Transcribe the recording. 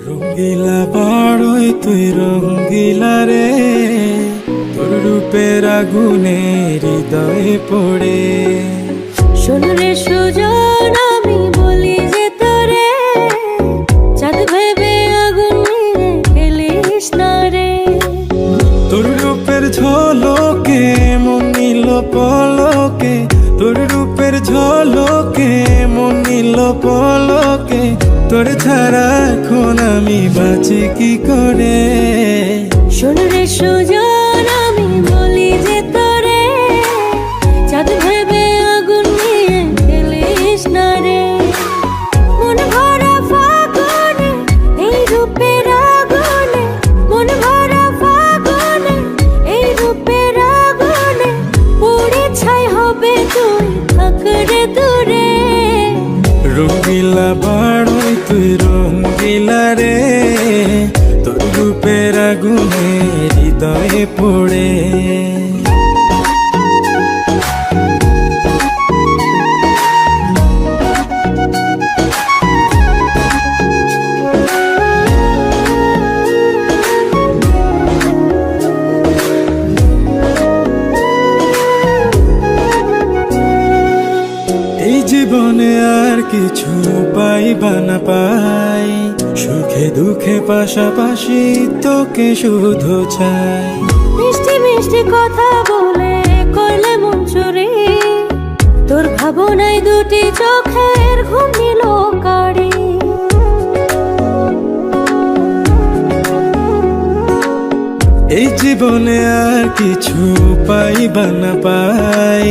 রঙ্গিলা পাড়ই তুই রঙ্গিলা রে, তোর রূপের আগুনে হৃদয়ে পড়ে। শোন রে সুজন, আমি বলি যে তোরে, চাঁদ ভেবে আগুন নিয়ে খেলিস না রে। তোর রূপের ঝলকে মন নিল পলকে, তোর রূপের ঝলকে মন নিল পলকে। তোর ছাড়া এখন আমি বাঁচি কি করে। শোন রে সুজন, আমি বলি যে তোরে, চাঁদ ভেবে আগুন নিয়ে খেলিস না রে। মন ভরা ফাগুনে এই রূপের আগুনে, মন ভরা ফাগুনে এই রূপের আগুনে, পুড়ে ছাই হবে তুই থাক রে দূরে। রঙ্গিলা বাড়ই তুই রঙ্গিলা রে, তোর রূপের আগুনে হৃদয়ে পড়ে। এই জীবনে আর কিছু পাইবা না পাই, সুখে দুঃখে পাশাপাশি তোকে শুধু চাই। মিষ্টি মিষ্টি কথা বলে করলে মন চুরি, তোর ভাবনায় দুটি চোখের ঘুম নিল কাড়ি। এই জীবনে আর কিছু পাইবা না পাই।